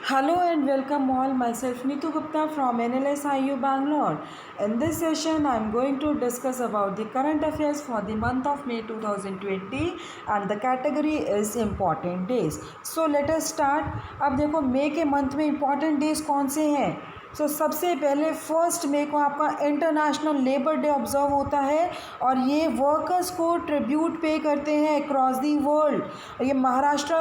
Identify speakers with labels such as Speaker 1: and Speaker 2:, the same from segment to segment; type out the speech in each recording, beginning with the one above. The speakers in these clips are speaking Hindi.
Speaker 1: Hello and welcome all. Myself Neetu Gupta from NLSIU Bangalore. In this session, I am going to discuss about the current affairs for the month of May 2020 and the category is important days. So let us start. अब देखो मई के मंथ में important days कौन से हैं? सबसे पहले 1 मई को आपका इंटरनेशनल लेबर डे ऑब्जर्व होता है और ये वर्कर्स को ट्रिब्यूट पे करते हैं अक्रॉस दी वर्ल्ड। ये महाराष्ट्र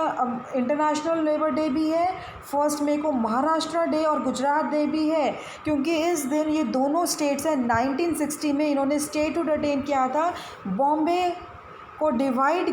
Speaker 1: इंटरनेशनल लेबर डे भी है, 1 मई को महाराष्ट्र डे और गुजरात डे भी है, क्योंकि इस दिन ये दोनों स्टेट्स हैं 1960 में इन्होंने स्टेटहुड अटेन किया था।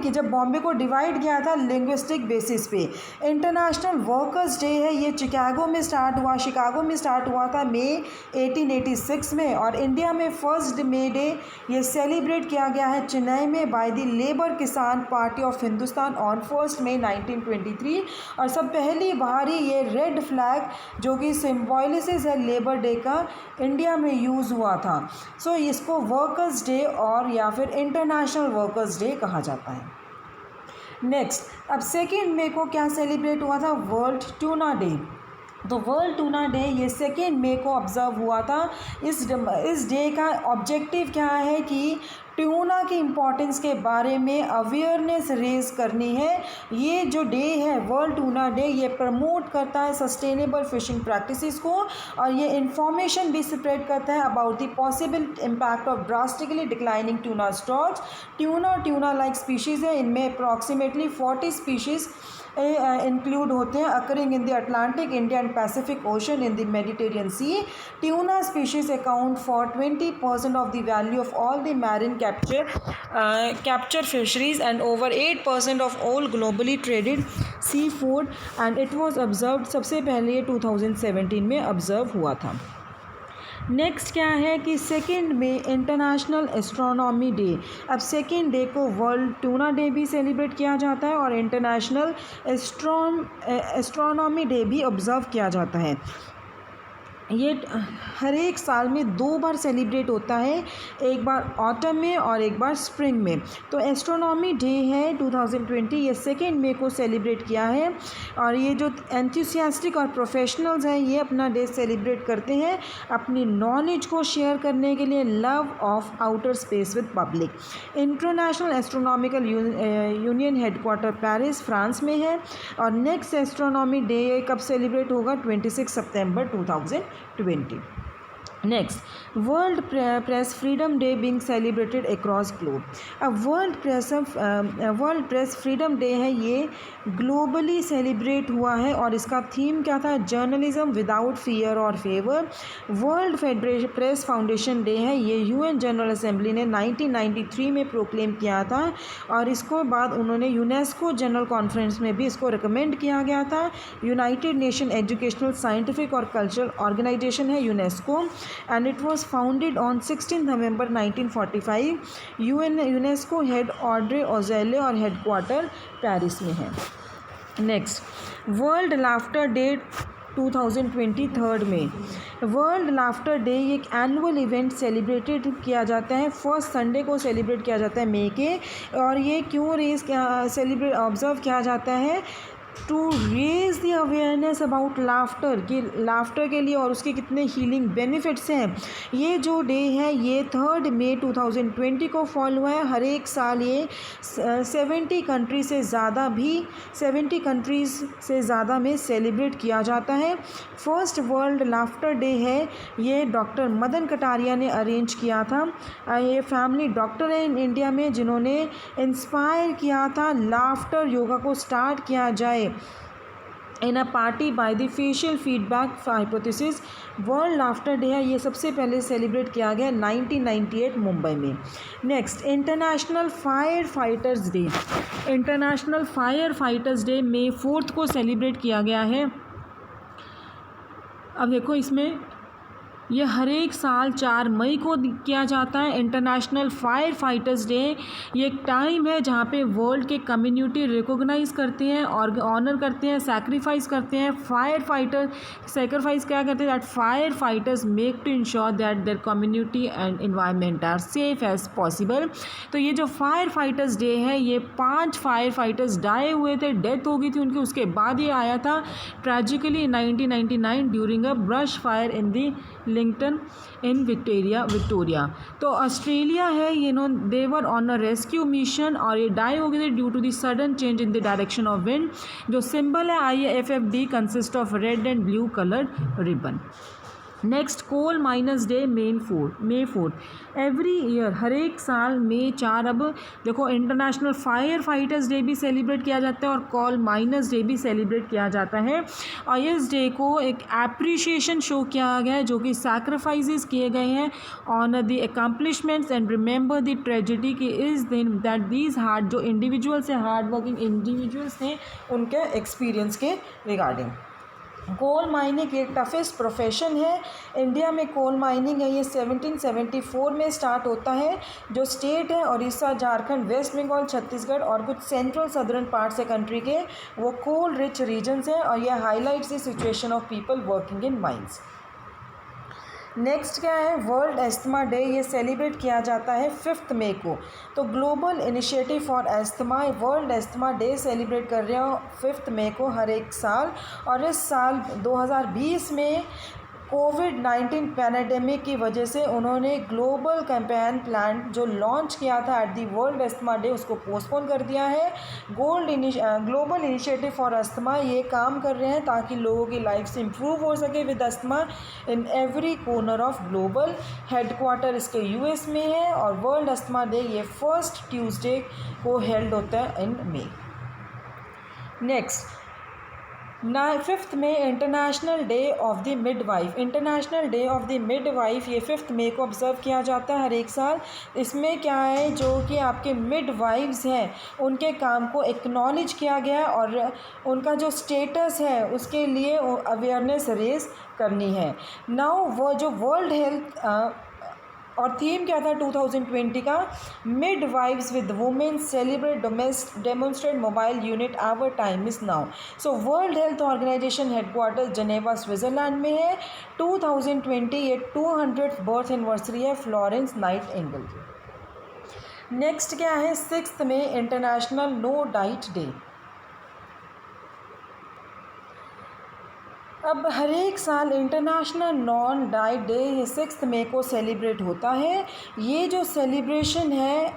Speaker 1: जब बॉम्बे को डिवाइड किया था लिंग्विस्टिक बेसिस पे। इंटरनेशनल वर्कर्स डे है, ये शिकागो में स्टार्ट हुआ था मई 1886 में और इंडिया में 1 मई डे ये सेलिब्रेट किया गया है चेन्नई में बाय द लेबर किसान पार्टी ऑफ हिंदुस्तान ऑन 1 मई 1923। और सब पहली बार ही ये रेड फ्लैग जो कि सिम्बॉलिसिस है लेबर डे का इंडिया में यूज़ हुआ था। इसको वर्कर्स डे और या फिर इंटरनेशनल वर्कर्स डे कहा जाता है। नेक्स्ट, अब 2 मई को क्या सेलिब्रेट हुआ था? World tuna day. तो वर्ल्ड टूना डे ये 2 मई को ऑब्ज़र्व हुआ था। इस डे का ऑब्जेक्टिव क्या है कि ट्यूना की इम्पोर्टेंस के बारे में अवेयरनेस रेज करनी है। ये जो डे है वर्ल्ड टूना डे ये प्रमोट करता है सस्टेनेबल फिशिंग प्रैक्टिसेस को और ये इंफॉर्मेशन भी स्प्रेड करता है about the possible impact of drastically declining tuna stocks. Tuna like species है, इनमें अप्रॉक्सीमेटली 40 स्पीशीज़ इंक्लूड होते हैं occurring in the Atlantic, India and Pacific ocean in the Mediterranean sea. Tuna species account for 20% of the value of all the marine capture fisheries and over 8% of all globally traded seafood and it was observed सबसे पहले ये 2017 में ऑब्ज़र्व हुआ था। नेक्स्ट क्या है कि 2 मई इंटरनेशनल एस्ट्रोनॉमी डे। अब 2 डे को वर्ल्ड टूना डे भी सेलिब्रेट किया जाता है और इंटरनेशनल एस्ट्रोनॉमी डे भी ऑब्ज़र्व किया जाता है। ये हर एक साल में 2 बार सेलिब्रेट होता है, एक बार ऑटम में और एक बार स्प्रिंग में। तो एस्ट्रोनॉमी डे है 2020 ये 2 मई को सेलिब्रेट किया है और ये जो एंथुसियास्टिक और प्रोफेशनल्स हैं ये अपना डे सेलिब्रेट करते हैं अपनी नॉलेज को शेयर करने के लिए, love of outer space with public. International astronomical union headquarter Paris France में है और नेक्स्ट एस्ट्रोनॉमी डे कब सेलिब्रेट होगा? 26 सितंबर 2020। Next, world press freedom day being celebrated across globe. अब वर्ल्ड प्रेस फ्रीडम डे है, ये ग्लोबली सेलिब्रेट हुआ है और इसका थीम क्या था? जर्नलिज्म विदाउट फियर और favour. World press foundation day है, ये यूएन जनरल असेंबली ने 1993 में प्रोक्लेम किया था और इसको बाद उन्होंने यूनेस्को जनरल कॉन्फ्रेंस में भी इसको रिकमेंड किया गया था। यूनाइटेड नेशन एजुकेशनल साइंटिफिक और कल्चरल ऑर्गेनाइजेशन है UNESCO and it was founded on 16 November 1945। UNESCO head Audrey Azoulay और हेडक्वार्टर पेरिस में है। नेक्स्ट, वर्ल्ड लाफ्टर डे 2023 में। वर्ल्ड लाफ्टर डे एक एनुअल इवेंट सेलिब्रेटेड किया जाता है, 1 संडे को सेलिब्रेट किया जाता है मई के। और ये क्यों ऑब्ज़र्व किया जाता है? To raise the awareness about laughter, कि लाफ्टर के लिए और उसके कितने हीलिंग बेनिफिट्स हैं। ये जो डे है ये 3 मई 2020 को फॉल हुआ है। हर एक साल ये 70 कंट्रीज़ से ज़्यादा में सेलिब्रेट किया जाता है। फर्स्ट वर्ल्ड लाफ्टर डे है, ये डॉक्टर मदन कटारिया ने अरेंज किया था। ये फैमिली डॉक्टर है इन इंडिया में जिन्होंने इंस्पायर किया था लाफ्टर योगा को स्टार्ट किया जाए in a party by the facial feedback hypothesis. World laughter day है, ये सबसे पहले सेलिब्रेट किया गया 1998 मुंबई में। Next, international fire fighters day. International fire fighters day मई 4 को सेलिब्रेट किया गया है। अब देखो इसमें ये हर एक साल 4 मई को किया जाता है। इंटरनेशनल फायर फाइटर्स डे, ये एक टाइम है जहाँ पे वर्ल्ड के कम्युनिटी रिकॉग्नाइज करते हैं और ऑनर करते हैं, सैक्रिफाइस करते हैं। फायर फाइटर सैक्रिफाइस क्या करते हैं, that fire fighters make to ensure that their community and environment are safe as possible. तो ये जो फायर फाइटर्स डे है, ये 5 फायर फाइटर्स डाई हुए थे, डेथ हो गई थी उनकी, उसके बाद ये आया था tragically in 1999 during a brush fire in the Linton in Victoria. तो ऑस्ट्रेलिया है, ये no they were on a rescue mission और ये डाई हो गए थे due to the sudden change in the direction of wind. जो सिंबल है IFFD consist of red and blue coloured ribbon. Next, coal miners day May 4 every year, हर एक साल May 4। अब देखो, इंटरनेशनल फायर फाइटर्स डे भी सेलिब्रेट किया जाता है और कोल माइनस डे भी सेलिब्रेट किया जाता है। और इस डे को एक एप्रिशिएशन शो किया गया है जो कि सैक्रिफाइसेस किए गए हैं, honour the accomplishments and remember the tragedy कि इस दिन दैट दीज हार्ड, जो इंडिविजुअल्स हैं, हार्ड वर्किंग इंडिविजुअल्स हैं, उनके एक्सपीरियंस के रिगार्डिंग। कोल माइनिंग एक टफेस्ट प्रोफेशन है। इंडिया में कोल माइनिंग है, ये 1774 में स्टार्ट होता है। जो स्टेट है उड़ीसा, झारखंड, वेस्ट बंगाल, छत्तीसगढ़ और कुछ सेंट्रल सदर्न पार्ट्स है कंट्री के, वो कोल रिच रीजन्स हैं और यह highlights the situation of people working in mines. Next क्या है, वर्ल्ड एस्थमा डे, ये सेलिब्रेट किया जाता है 5 मई को। तो global initiative for asthma, world asthma day celebrate कर रहे हो 5 मई को हर एक साल। और इस साल 2020 में कोविड-19 पैंडेमिक की वजह से उन्होंने ग्लोबल कैंपेन प्लान जो लॉन्च किया था at the world asthma day, उसको पोस्टपोन कर दिया है। ग्लोबल इनिशिएटिव फॉर अस्थमा ये काम कर रहे हैं ताकि लोगों की लाइफ इम्प्रूव हो सके with asthma in every corner of global. Headquarter इसके US में है और वर्ल्ड अस्थमा डे ये 1st ट्यूसडे को हेल्ड होता है इन मई। नेक्स्ट, 5th में international day of the midwife. International day of the midwife ये 5th मई को ऑब्ज़र्व किया जाता है हर एक साल। इसमें क्या है, जो कि आपके मिडवाइफ्स हैं उनके काम को एक्नॉलेज किया गया और उनका जो स्टेटस है उसके लिए अवेयरनेस रेज करनी है। नाउ वो जो वर्ल्ड हेल्थ और थीम क्या था 2020 का, midwives with women celebrate demonstrate mobile unit our time is now. So world health organisation headquarter Geneva Switzerland में है। 2020 ये 200th बर्थ एनिवर्सरी है फ्लोरेंस नाइटिंगेल की। नेक्स्ट क्या है, 6th में इंटरनेशनल नो डाइट डे। अब हर एक साल इंटरनेशनल नॉन डाइट डे ये 6 मई को सेलिब्रेट होता है। ये जो सेलिब्रेशन है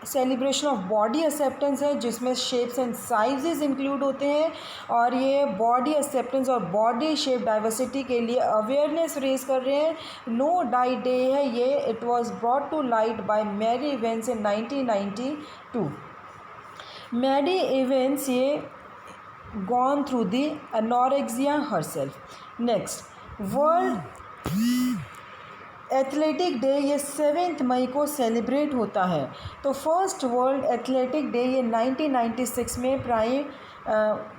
Speaker 1: सेलिब्रेशन ऑफ बॉडी एक्सेप्टेंस है, जिसमें शेप्स एंड साइजेस इंक्लूड होते हैं और ये बॉडी एक्सेप्टेंस और बॉडी शेप डाइवर्सिटी के लिए अवेयरनेस रेज कर रहे हैं। नो डाइट डे है ये, it was brought to light by Mary Evans in 1992। Mary Evans ये gone through the anorexia herself. Next, world athletic day ये 7 मई को सेलिब्रेट होता है। तो फर्स्ट वर्ल्ड एथलेटिक डे ये 1996 में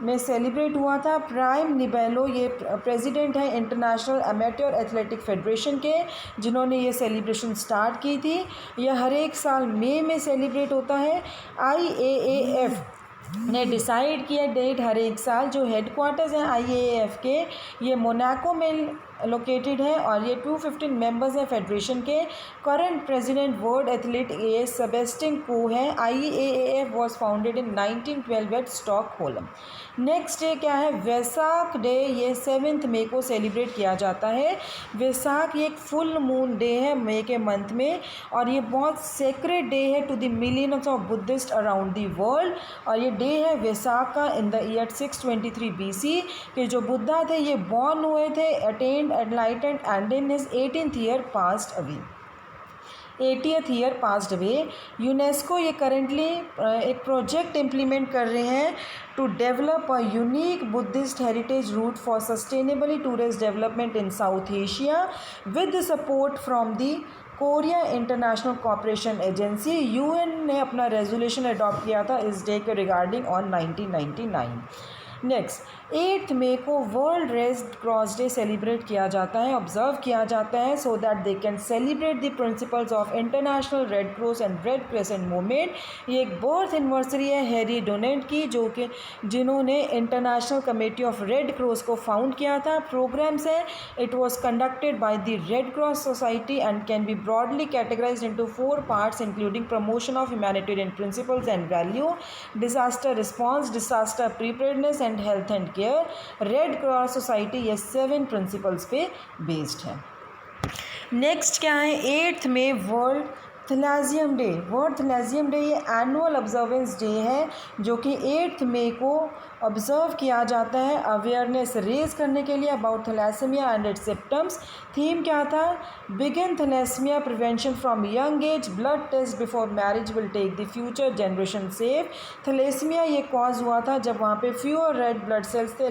Speaker 1: में सेलिब्रेट हुआ था। प्राइम निबेलो ये प्रेसिडेंट हैं इंटरनेशनल एमेट्योर एथलेटिक फेडरेशन के, जिन्होंने ये सेलिब्रेशन स्टार्ट की थी। यह हर एक साल मई में सेलिब्रेट होता है। IAAF ने डिसाइड किया डेट हर एक साल। जो हेडक्वार्टर्स हैं IAAF के, ये मोनाको में लोकेटेड है और ये 215 मेंबर्स हैं फेडरेशन के। Current president world athlete Sebastian को है। IAAF was founded in 1912 at Stockholm. Next day क्या है, वैसाख डे, ये 7 मई को सेलिब्रेट किया जाता है। वैसाख ये एक फुल मून डे है मई के मंथ में और ये बहुत सेक्रेट डे है to the millions of Buddhist around the world. और ये डे है वैसाख का इन द ईयर 623 BC के जो बुद्धा थे ये बॉर्न हुए थे, attained enlightened and in his 80th year passed away. UNESCO ये करेंटली एक प्रोजेक्ट इम्प्लीमेंट कर रहे हैं to develop a unique Buddhist heritage route for sustainably tourist development in South Asia with support from the Korea International Cooperation Agency. UN ने अपना रेजोल्यूशन अडॉप्ट किया था इस डे के रिगार्डिंग ऑन 1999। नेक्स्ट 8 मई को world red cross day celebrate किया जाता है, ऑब्जर्व किया जाता है, so that they can celebrate the principles of international red cross and red crescent movement. ये एक बर्थ एनिवर्सरी है हैरी डोनेट की, जो कि जिन्होंने international committee of red cross को फाउंड किया था। प्रोग्राम्स है, it was conducted by the red cross society and can be broadly categorised into 4 parts including promotion of humanitarian principles and value, disaster response, disaster preparedness and health and care. Red cross society ये 7 प्रिंसिपल्स पे बेस्ड है। नेक्स्ट क्या है, 8 मई वर्ल्ड थैलेसियम डे। वर्ल्ड थैलेसियम डे ये एनुअल ऑब्जर्वेंस डे है जो कि 8 मई को ऑब्ज़र्व किया जाता है अवेयरनेस रेज करने के लिए about thalassaemia and its symptoms. Theme क्या था, begin thalassaemia prevention from young age, blood test before marriage will take the future generation safe. Thalassaemia ये कॉज हुआ था जब वहाँ पे फ्यूअर रेड ब्लड सेल्स थे,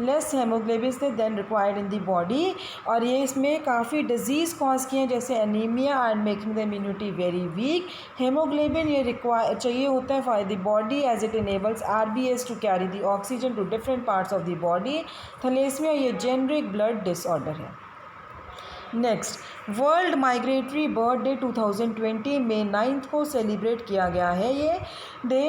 Speaker 1: लेस हेमोग्लोबिन थे then required in the body, और ये इसमें काफ़ी डिजीज़ कॉज किए हैं जैसे anaemia and making the immunity very weak. Haemoglobin ये रिक्वायर चाहिए होता है for the body as it enables RBS to carry the oxygen to different parts of the body. Thalassaemia ये जेनरिक ब्लड डिसऑर्डर है। Next, world migratory bird day 2020 मई 9 को सेलिब्रेट किया गया है ये डे।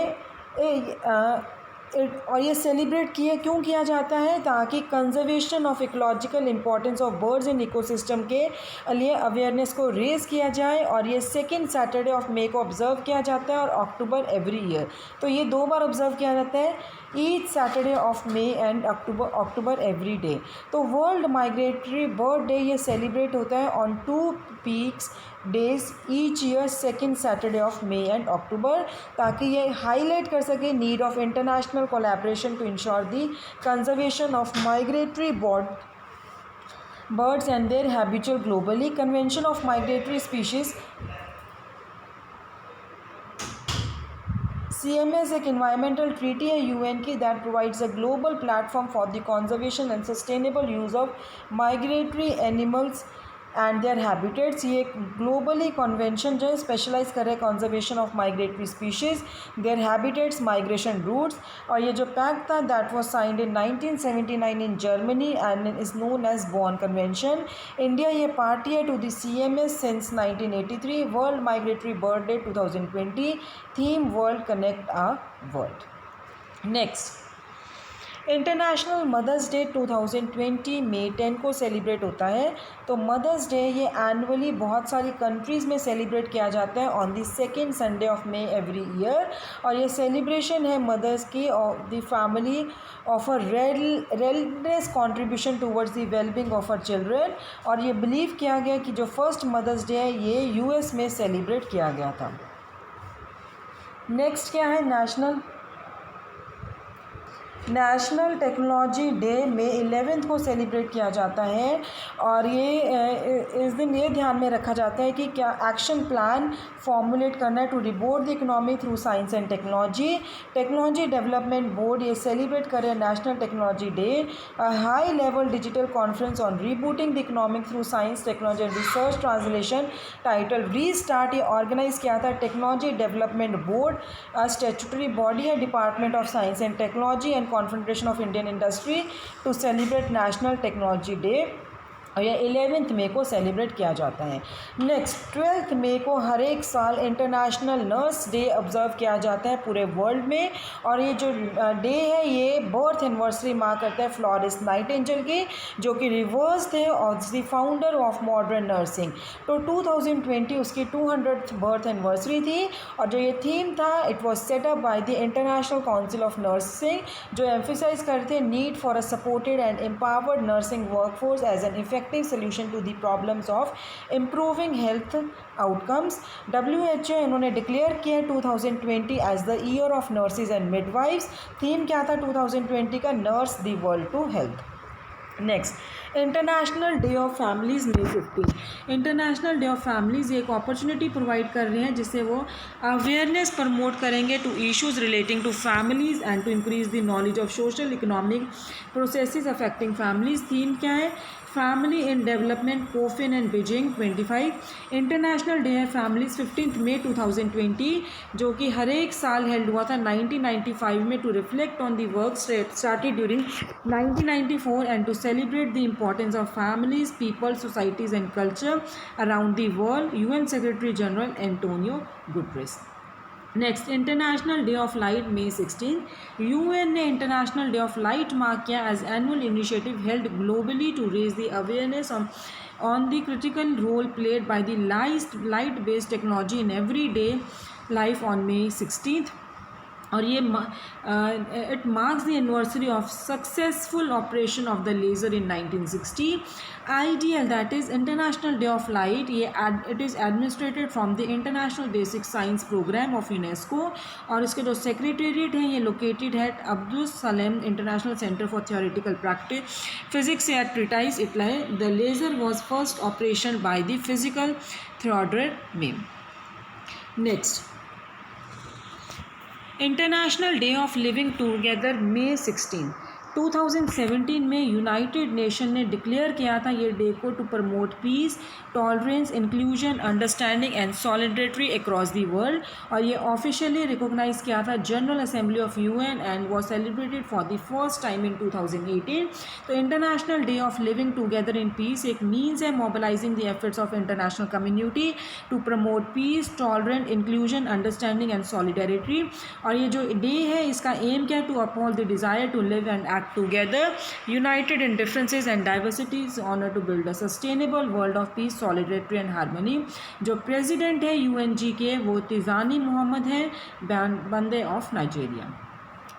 Speaker 1: और ये सेलिब्रेट क्यों किया जाता है, ताकि conservation of ecological importance of birds in ecosystem के लिए अवेयरनेस को रेज़ किया जाए। और ये सेकेंड सैटरडे ऑफ मई को ऑब्ज़र्व किया जाता है और अक्टूबर एवरी ईयर, तो ये 2 बार ऑब्ज़र्व किया जाता है, each Saturday of May and October every day. तो वर्ल्ड माइग्रेटरी बर्ड डे ये सेलिब्रेट होता है on 2 peak days each year, second Saturday of May and October, ताकि ये हाईलाइट कर सके need of international collaboration to ensure the conservation of migratory birds and their habitat globally. Convention of Migratory Species CMS एक इन्वायरमेंटल ट्रीटी है UN की that provides a global platform for the conservation and sustainable use of migratory animals and their habitats. ये ग्लोबली कन्वेंशन जो है स्पेशलाइज कर रहे हैं conservation of migratory species, their habitats, migration routes. और ये जो पैक्ट था that was signed in 1979 in Germany and is known as Bonn convention. India ये पार्टी है to the CMS since 1983। World migratory bird day 2020, theme world connect our world. Next, international mothers day 2020 मई 10 को सेलिब्रेट होता है। तो मदर्स डे ये एनुअली बहुत सारी कंट्रीज़ में सेलिब्रेट किया जाता है on the second Sunday of May every year. और ये सेलिब्रेशन है मदर्स की of the family of a realness contribution towards the wellbeing of our children. और ये बिलीव किया गया कि जो फर्स्ट मदर्स डे है ये US में सेलिब्रेट किया गया था। नेक्स्ट क्या है, नेशनल टेक्नोलॉजी डे मई 11 को सेलिब्रेट किया जाता है। और ये इस दिन ये ध्यान में रखा जाता है कि क्या एक्शन प्लान फॉर्मुलेट करना है to reboot the economy through science and technology. Technology development board ये सेलिब्रेट कर रहे हैं national technology day. High level digital conference on rebooting the economic through science technology and research translation title restart ये ऑर्गेनाइज किया था technology development board, statutory body है department of science and technology and confederation of Indian industry to celebrate national technology day. और यह 11 मई को सेलिब्रेट किया जाता है। नेक्स्ट, 12 मई को हर एक साल इंटरनेशनल नर्स डे ऑब्जर्व किया जाता है पूरे वर्ल्ड में। और ये जो डे है ये बर्थ एनिवर्सरी मार्क करता है फ्लोरेंस नाइटिंगेल की, जो कि रिवर्स थे और the founder of modern nursing. तो 2020 उसकी 200th बर्थ एनिवर्सरी थी। और जो ये थीम था it was set up by the International Council of Nursing, जो एम्फेसाइज करते हैं need for a supported and empowered nursing workforce as an effective solution to the problems of improving health outcomes। WHO इन्होंने डिक्लेयर किया 2020 as the year of nurses and midwives. Theme क्या था 2020 का, nurse the world to health. Next, international day of families मई 15। इंटरनेशनल डे ऑफ फैमिलीज़ एक अपॉर्चुनिटी प्रोवाइड कर रहे हैं जिससे वो अवेयरनेस प्रमोट करेंगे to issues relating to families and to increase the knowledge of social economic processes affecting families. Theme क्या है, फैमिली इन डेवलपमेंट कोफिन एंड बीजिंग 25। इंटरनेशनल डे है फैमिलीज 15 मई 2020, जो कि हर एक साल हेल्ड हुआ था 1995 में, to reflect on the work started during 1994 and to celebrate the importance of families, people, societies and culture around the world. UN secretary general Antonio Guterres. Next, international day of light मई 16। यूएन ने international day of light mark किया as annual initiative held globally to raise the awareness on the critical role played by the light-based technology in everyday life on May 16th. और ये it marks the anniversary of successful operation of the laser in 1960। IDL, that is international day of light, ये it is administered from the international basic science programme of UNESCO, और इसके जो सेक्रेटेरिएट है ये लोकेटेड है Abdul Salam international centre for theoretical practice physics at प्रिटाइस, Italy. The laser was first operation by the physical Theodore में। Next, international day of living together मई 16। 2017 में यूनाइटेड नेशन ने डिक्लेयर किया था ये डे को to promote peace, tolerance, inclusion, understanding and solidarity across the world, और ये ऑफिशियली रिकॉग्नाइज किया था general assembly of UN and was celebrated for the first time in 2018। तो international day of living together in peace एक मीन्स है mobilising the efforts of international community to promote peace, tolerant, inclusion, understanding and solidarity. और ये जो डे है इसका एम क्या है? To uphold the desire to live and act together, united in differences and diversities, honor to build a sustainable world of peace, solidarity and harmony। जो प्रेसिडेंट है यूएनजी के वो तिजानी मोहम्मद हैं, बंदे ऑफ नाइजीरिया।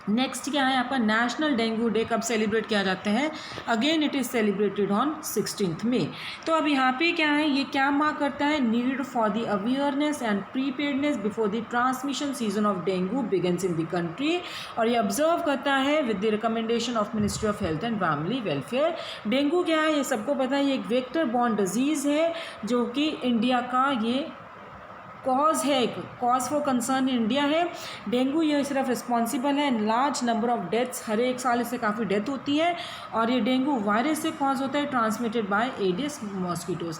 Speaker 1: नेक्स्ट क्या है आपका? नेशनल डेंगू डे कब सेलिब्रेट किया जाता है? Again it is celebrated on 16 मई। तो अब यहाँ पे क्या है, ये क्या मार्क करता है? Need for the awareness and preparedness before the transmission season of dengue begins in the country, और ये ऑब्जर्व करता है with the recommendation of ministry of health and family welfare. Dengue क्या है ये सबको पता है, ये एक वेक्टर बॉर्न डिजीज़ है जो कि इंडिया का ये कॉज है, कॉज फॉर कंसर्न इंडिया है। डेंगू ये सिर्फ रिस्पॉन्सिबल है लार्ज नंबर ऑफ डेथ्स, हर एक साल इससे काफ़ी डेथ होती है, और ये डेंगू वायरस से कॉज होता है, transmitted by Aedes mosquitoes.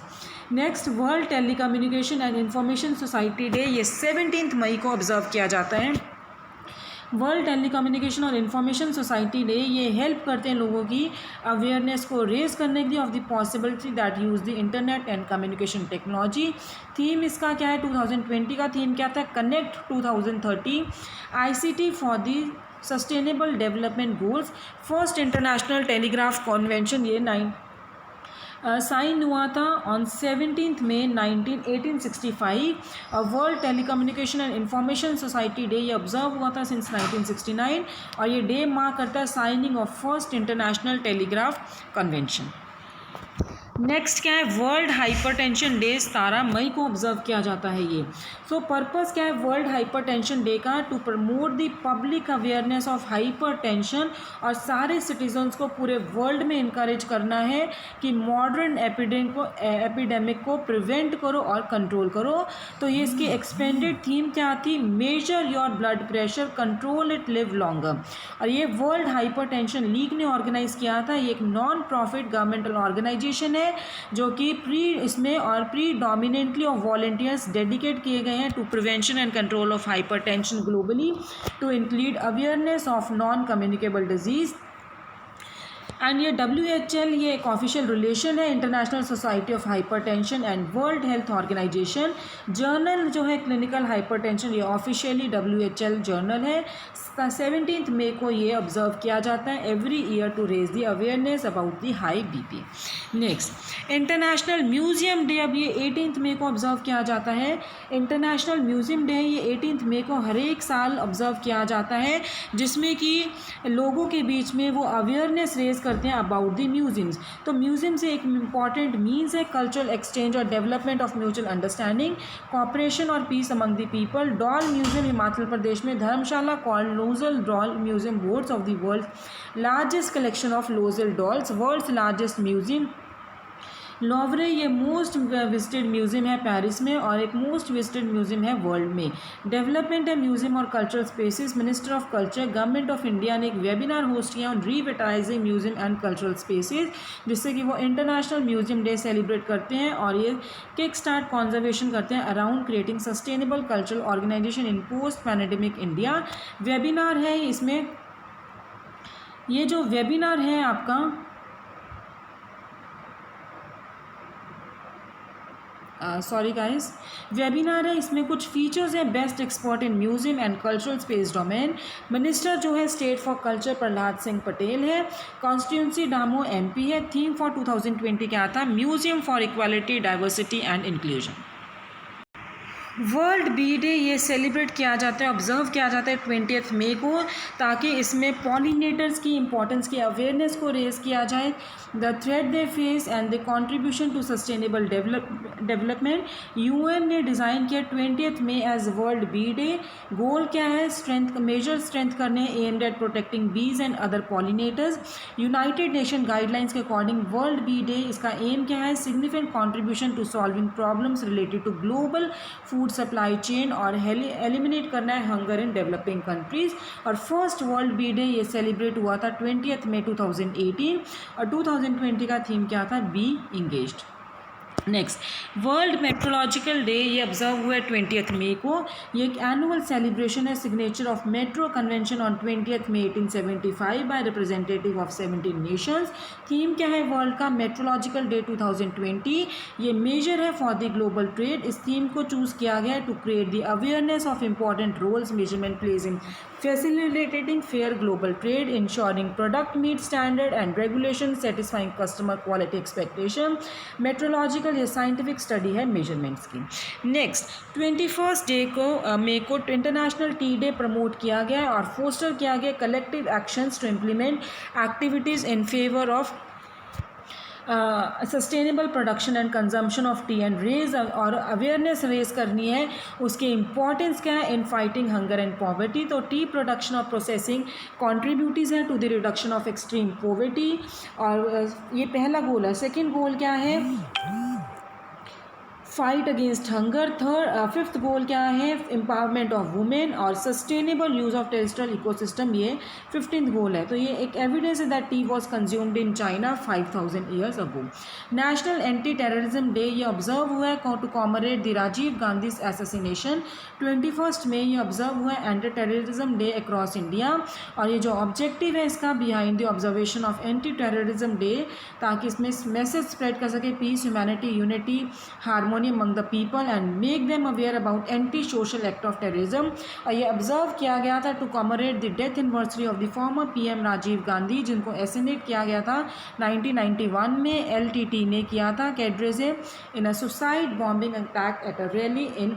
Speaker 1: Next, world telecommunication and information society day, ये 17 मई को ऑब्जर्व किया जाता है। वर्ल्ड टेलीकम्युनिकेशन और इंफॉर्मेशन सोसाइटी डे ये हेल्प करते हैं लोगों की अवेयरनेस को रेज करने के लिए of the possibility that use the internet and communication technology. Theme इसका क्या है? 2020 का थीम क्या था? Connect 2030, ICT for the sustainable development goals. First international telegraph convention ये साइन हुआ था ऑन 17 मई 1865। World telecommunication and information society day ये ऑब्जर्व हुआ था सिंस 1969, और ये डे मार्क करता है signing off first international telegraph convention. Next क्या है? वर्ल्ड हाइपरटेंशन डे 17 मई को ऑब्जर्व किया जाता है ये। सो पर्पस क्या है वर्ल्ड हाइपरटेंशन डे का? To promote the public awareness of hypertension, और सारे सिटीजन्स को पूरे वर्ल्ड में इनकरेज करना है कि मॉडर्न एपिडेमिक को प्रिवेंट करो और कंट्रोल करो। तो ये इसकी एक्सपेंडेड थीम क्या थी? Major your blood pressure, control it, live longer. और ये वर्ल्ड हाइपरटेंशन लीग ने ऑर्गेनाइज किया था, ये एक नॉन प्रॉफिट गवर्नमेंटल ऑर्गेनाइजेशन है जो कि प्रीडोमिनेंटली ऑफ वॉलंटियर्स डेडिकेट किए गए हैं to prevention and control of hypertension globally, to include awareness of non communicable disease. And ये WHL ये एक ऑफिशियल रिलेशन है, international society of hypertension and world health organisation. Journal जो है क्लिनिकल हाइपरटेंशन ये ऑफिशियली WHL जर्नल है। 17 मई को ये ऑब्जर्व किया जाता है every year to raise the awareness about the high BP। Next, international museum day, अब ये 18 मई को ऑब्जर्व किया जाता है। इंटरनेशनल म्यूजियम डे ये 18 मई को हर एक साल ऑब्जर्व किया जाता है, जिसमें कि लोगों के बीच में वो अवेयरनेस रेज करते हैं अबाउट द म्यूजियम्स। तो म्यूजियम से एक इम्पॉर्टेंट मीन्स है कल्चरल एक्सचेंज और development of mutual understanding, cooperation और peace among the people. Doll museum Himachal Pradesh में, Dharamshala called Losel doll museum, boards of the world largest collection of Losel dolls, world's largest museum Louvre ये मोस्ट विजिटेड म्यूज़ियम है पेरिस में और एक मोस्ट विजिटेड म्यूज़ियम है वर्ल्ड में। डेवलपमेंट है म्यूज़ियम और cultural spaces. Minister of culture government of India ने एक वेबिनार होस्ट किया on revitalising museum and cultural spaces, जिससे कि वो इंटरनेशनल म्यूज़ियम डे सेलिब्रेट करते हैं और ये किक स्टार्ट कॉन्जर्वेशन करते हैं around creating sustainable cultural organisation in post pandemic India. Webinar है इसमें, ये जो वेबिनार है आपका सॉरी गाइस, वेबिनार है, इसमें कुछ फीचर्स हैं। Best expert in museum and cultural space domain. Minister जो है state for culture Prahlad Singh Patel है। कॉन्स्टिट्यूंसी डामो एमपी है। थीम फॉर 2020 क्या था? Museum for equality diversity and inclusion. World bee day ये सेलिब्रेट किया जाता है, ऑब्जर्व किया जाता है 20 मई को, ताकि इसमें पॉलिनेटर्स की इंपॉर्टेंस की अवेयरनेस को रेज किया जाए। The threat they face and the contribution to sustainable development. UN ने डिज़ाइन किया 20 मई as world bee day. Goal क्या है? मेजर स्ट्रेंथ करने, aimed at protecting bees and other pollinators. United nation guidelines के अकॉर्डिंग वर्ल्ड बी डे, इसका एम क्या है? Significant contribution to solving problems related to global food supply chain और एलिमिनेट करना है हंगर इन डेवलपिंग कंट्रीज। और फर्स्ट वर्ल्ड बी डे ये सेलिब्रेट हुआ था 20 मई 2018 और 2020 का थीम क्या था? Be engaged. Next, world metrological day ये ऑब्जर्व हुआ है 20 मई को। ये एक एनुअल सेलिब्रेशन है, signature of metre convention on 20 मई 1875 by representative of 17 nations. Theme क्या है वर्ल्ड का? Metrological day 2020। ये मेजर है फॉर द ग्लोबल ट्रेड। इस थीम को चूज़ किया गया है to create the awareness of important roles measurement plays in facilitating fair global trade, ensuring product meet standard and regulations, satisfying customer quality expectation। metrological ये scientific study है measurements की। next 21st डे को मई को इंटरनेशनल टी डे प्रमोट किया गया और फोस्टर किया गया collective actions to implement activities in favour of sustainable production and consumption of tea and raise, और अवेयरनेस रेज करनी है उसके इम्पॉर्टेंस क्या है in fighting hunger and poverty. तो टी प्रोडक्शन और प्रोसेसिंग कॉन्ट्रीब्यूटीज हैं to the reduction of extreme poverty, और ये पहला गोल है। सेकेंड गोल क्या है? Fight against hunger. Fifth goal क्या है? एम्पावरमेंट ऑफ वुमेन और sustainable use of terrestrial ecosystem, ये 15th गोल है। तो ये एक एविडेंस है that tea was consumed in China 5000 years ago. National anti terrorism day ये ऑब्जर्व हुआ है to commemorate the Rajiv Gandhi assassination. 21 मई ये ऑब्जर्व हुआ है anti terrorism day across India, और ये जो ऑब्जेक्टिव है इसका behind the observation of anti terrorism day, ताकि इसमें मैसेज स्प्रेड कर सके peace, humanity, unity, harmony among the people and make them aware about anti-social act of terrorism। और ये ऑब्जर्व किया गया था to commemorate the death anniversary of the former PM Rajiv Gandhi, जिनको एसेनेट किया गया था 1991 में। एलटीटी ने किया था कैडरे से in a suicide bombing attack at a rally in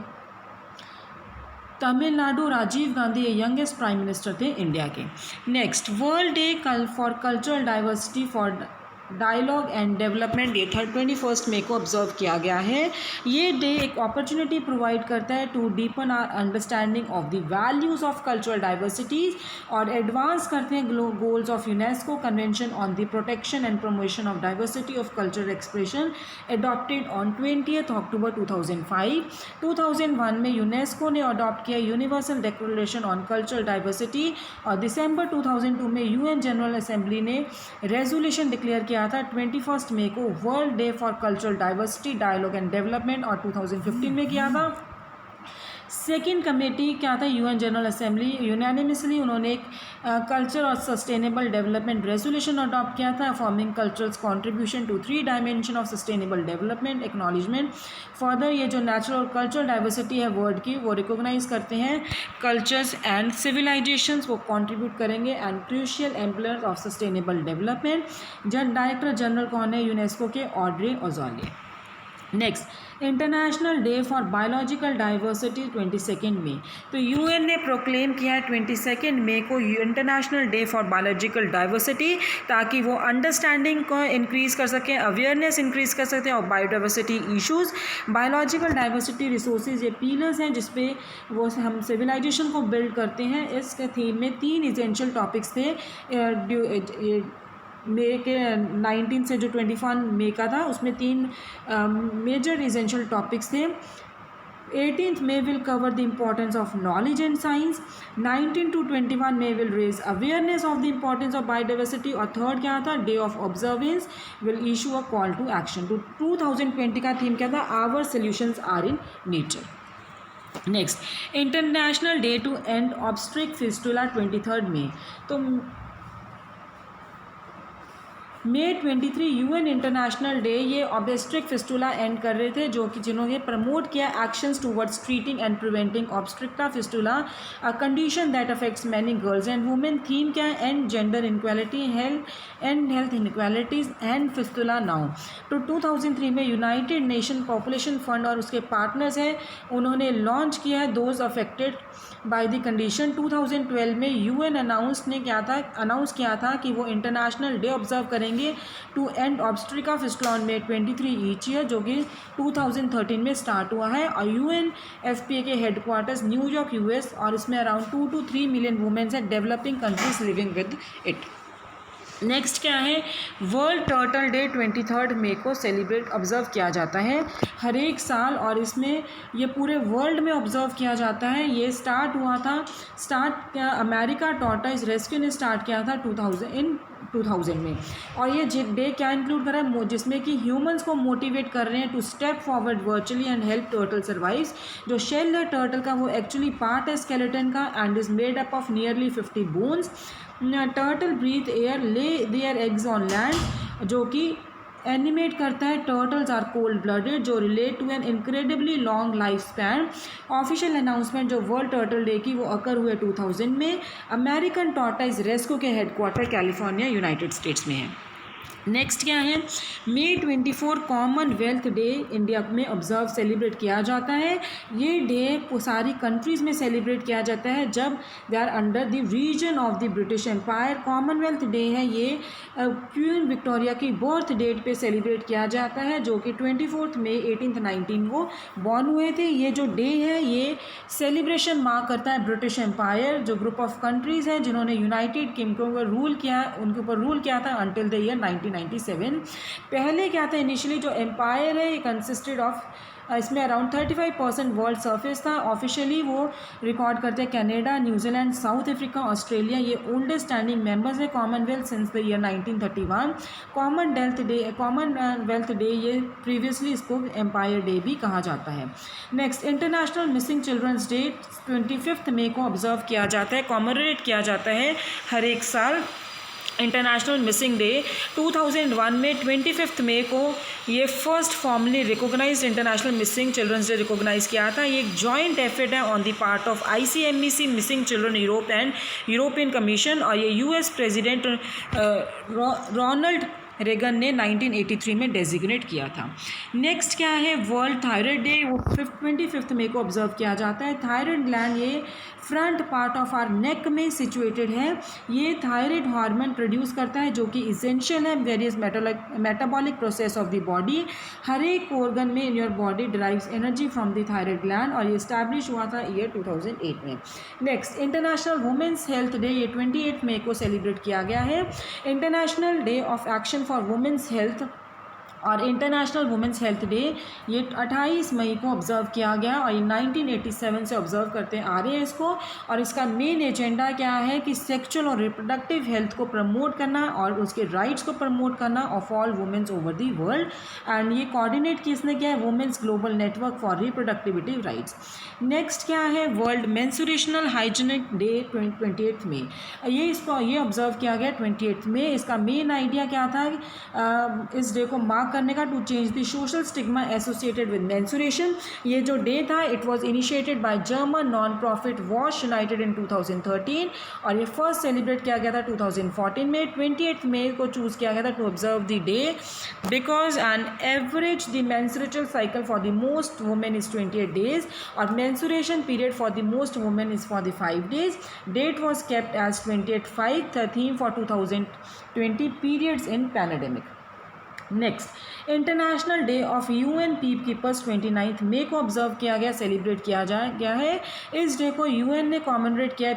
Speaker 1: Tamil Nadu. Rajiv Gandhi ये यंगेस्ट प्राइम मिनिस्टर थे इंडिया के। Next, world day for cultural diversity for dialogue and development, ये 21 मई को ऑब्जर्व किया गया है। ये डे एक अपॉर्चुनिटी प्रोवाइड करता है to deepen our understanding of the values of cultural diversities और एडवांस करते हैं goals of UNESCO convention on the protection and promotion of diversity of cultural expression adopted on 20 October 2005। 2001 में यूनेस्को ने अडॉप्ट किया universal declaration on cultural diversity, और दिसंबर 2002 में यूएन जनरल असेंबली ने रेजोल्यूशन डिक्लेयर किया था 21 मई को world day for cultural diversity, dialogue and development, और 2015 में किया था। सेकेंड कमेटी क्या था? यूएन जनरल असेंबली यूनानिमसली उन्होंने एक कल्चर और सस्टेनेबल डेवलपमेंट रेजोल्यूशन अडॉप्ट किया था, forming cultures contribution to 3 dimension of sustainable development acknowledgement. Further ये जो नेचुरल और कल्चरल डाइवर्सिटी है वर्ल्ड की, वो रिकोगनाइज करते हैं कल्चर्स एंड सिविलाइजेशंस, वो कंट्रीब्यूट करेंगे and crucial enablers of sustainable development. Director general कौन है यूनेस्को के? Audrey Azoulay. Next, international day for biological diversity 22 मई। तो यूएन ने प्रोक्लेम किया है 22 मई को international day for biological diversity, ताकि वो अंडरस्टैंडिंग को इंक्रीज़ कर सकें, अवेयरनेस इंक्रीज़ कर सकते हैं और biodiversity issues. Biological diversity resources ये पिलर्स हैं जिसपे वो हम सिविलाइजेशन को बिल्ड करते हैं। इस थीम में 3 इसेंशियल टॉपिक्स थे मई के 19 से जो 21 मई का था उसमें 3 मेजर एसेंशियल टॉपिक्स थे। 18th May will cover the importance of knowledge and science. 19 to 21 May will raise awareness of the importance of biodiversity. और थर्ड क्या था, day of observance will issue a call to action. तो 2020 का थीम क्या था, our solutions are in nature. Next, international day to end obstetric fistula 23 मई। तो May 23 यूएन इंटरनेशनल डे, ये ऑब्स्ट्रिक फिस्टुला एंड कर रहे थे, जो कि जिन्होंने प्रमोट किया actions towards treating and preventing obstetric fistula, a condition that affects many girls and women. Theme क्या है, and gender inequality, health inequalities and fistula now. तो 2003 में यूनाइटेड नेशन पॉपुलेशन फंड और उसके पार्टनर्स हैं, उन्होंने लॉन्च किया है those affected by the condition. 2012 में यूएन अनाउंस किया था कि वो इंटरनेशनल डे ऑब्जर्व करेंगे to end obstetric fistula on May 23 each year, जो कि 2013 में स्टार्ट हुआ है। और UNFPA के हेडक्वार्टर्स न्यूयॉर्क US, और इसमें अराउंड 2 to 3 मिलियन वुमेन्स हैं developing countries living with it. Next क्या है, वर्ल्ड टर्टल डे 23 मई को सेलिब्रेट ऑब्जर्व किया जाता है हर एक साल, और इसमें ये पूरे वर्ल्ड में ऑब्जर्व किया जाता है। ये स्टार्ट हुआ था, अमेरिका टॉर्टोइज रेस्क्यू ने स्टार्ट किया था 2000 में। और ये डे क्या इंक्लूड कर रहा है, जिसमें कि ह्यूमंस को मोटिवेट कर रहे हैं to step forward virtually and help turtle survives. जो शेल है टर्टल का, वो एक्चुअली पार्ट है स्केलेटन का and is made up of nearly 50 bones. Turtle breathe air, lay their eggs on land, जो कि एनिमेट करता है टर्टल्स आर कोल्ड ब्लडेड, जो relate to an incredibly long life span. Official announcement जो वर्ल्ड टर्टल डे की, वो अकर हुए 2000 में। अमेरिकन टॉर्टाइज रेस्क्यू के हेडक्वार्टर कैलिफोर्निया यूनाइटेड स्टेट्स में है। नेक्स्ट क्या है, May 24 कॉमनवेल्थ डे इंडिया में ऑब्जर्व सेलिब्रेट किया जाता है। ये डे सारी कंट्रीज़ में सेलिब्रेट किया जाता है जब they are under the region of the British empire. Commonwealth day है ये क्वीन विक्टोरिया की बर्थ डेट पे सेलिब्रेट किया जाता है, जो कि 24 मई 1819 को बॉर्न हुए थे। ये जो डे है ये सेलिब्रेशन मार्क करता है ब्रिटिश एम्पायर, जो ग्रुप ऑफ कंट्रीज़ हैं जिन्होंने यूनाइटेड किंगडम पर रूल किया, उनके ऊपर रूल किया था अंटिल द ईयर 1997। पहले क्या था, इनिशियली जो एम्पायर है ये कंसिस्टेड ऑफ, इसमें अराउंड 35% वर्ल्ड सरफेस था। ऑफिशियली वो रिकॉर्ड करते हैं Canada, New Zealand, South Africa, Australia, ये ओल्डेस्ट स्टैंडिंग मेंबर्स है commonwealth since the year 1931। Commonwealth day ये प्रीवियसली इसको एम्पायर डे भी कहा जाता है। Next, international missing children's day 25 मई को ऑब्जर्व किया जाता है, कॉममेमोरेट किया जाता है हर एक साल। इंटरनेशनल मिसिंग डे 2001 में 25 मई को ये first formally recognised international missing children's day recognise किया था। ये एक जॉइंट एफर्ट है on the part of ICMEC, missing children Europe and European commission, और ये US प्रेसिडेंट रोनाल्ड रेगन ने 1983 में डेजिग्नेट किया था। नेक्स्ट क्या है, वर्ल्ड थायराइड डे, वो 25 मई को ऑब्जर्व किया जाता है। थायराइड ग्लैंड ये फ्रंट पार्ट ऑफ आर नेक में सिचुएटेड है। ये थायराइड हार्मोन प्रोड्यूस करता है, जो कि इसेंशियल है various metabolic process of the body. हर एक ऑर्गन में in your body derives energy from the thyroid gland, और ये इस्टेब्लिश हुआ था ईयर 2008 में। Next, international women's health day, ये 28 मई को सेलिब्रेट किया गया है। International day of action for women's health और इंटरनेशनल वुमेंस हेल्थ डे ये 28 मई को ऑब्जर्व किया गया, और ये 1987 से ऑब्जर्व करते आ रहे हैं इसको। और इसका मेन एजेंडा क्या है कि सेक्सुअल और रिप्रोडक्टिव हेल्थ को प्रमोट करना और उसके राइट्स को प्रमोट करना of all womens over the world. And ये कोऑर्डिनेट किसने किया है, womens global network for reproductivity rights. Next क्या है, वर्ल्ड मेंस्ट्रुएशनल हाइजीनिक डे 28 में, ये ऑब्जर्व किया गया 28 में। इसका मेन आइडिया क्या था, इस डे को मार्क करने का, to change the social stigma associated with menstruation. ये जो डे था it was initiated by German non profit वॉश यूनाइटेड इन 2013, और ये फर्स्ट सेलिब्रेट किया गया था 2014 में। 28 मई को चूज किया गया था to observe the day because an average the menstrual cycle for the most women is 28 days, और menstruation period for the most women is for the 5 days. Date was kept as 28/5, the theme for 2020 periods in pandemic. Next, international day of UN peace keepers 29 मई को ऑब्जर्व किया गया, सेलिब्रेट किया गया है। इस डे को यूएन ने कॉमेमोरेट किया है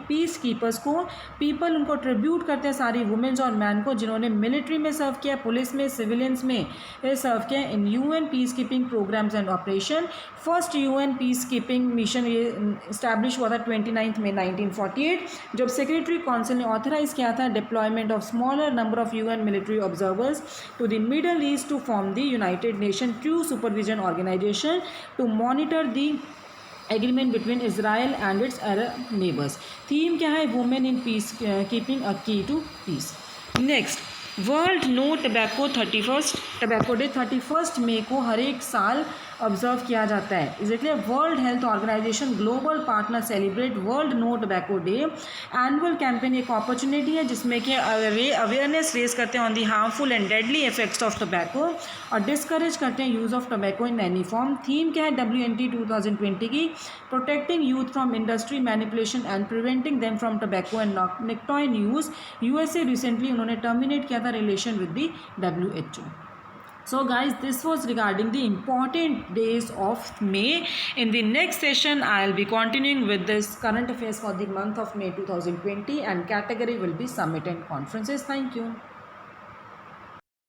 Speaker 1: पीस कीपर्स को। पीपल उनको ट्रिब्यूट करते हैं, सारी वुमेन्स और मैन को जिन्होंने मिलिट्री में सर्व किया, पुलिस में, सिविलियंस में सर्व किया in UN peace keeping programmes and operation. First UN peace keeping mission ये इस्टेब्लिश हुआ था 29 मई 1948, जब सेक्रेटरी काउंसिल ने ऑथराइज किया था deployment of smaller number of UN military observers to the Middle East to form the United Nations True Supervision Organization to monitor the agreement between Israel and its Arab neighbors. Theme क्या है? Women in peace keeping a key to peace. Next, world no tobacco 31st tobacco day 31 मई को हर एक साल ऑब्जर्व किया जाता है। Is clear? World health organisation global partner celebrate world no tobacco day. Annual campaign एक अपॉर्चुनिटी है जिसमें कि अवेयरनेस रेज करते हैं on the harmful and deadly effects of tobacco और डिस्करेज करते हैं use of tobacco in any form. Theme क्या है WNT 2020 की? Protecting youth from industry manipulation and preventing them from tobacco and nicotine use. USA recently उन्होंने टर्मिनेट किया था relation with the WHO. So guys, this was regarding the important days of May. In the next session, I'll be continuing with this current affairs for the month of May 2020 and category will be summit and conferences. Thank you.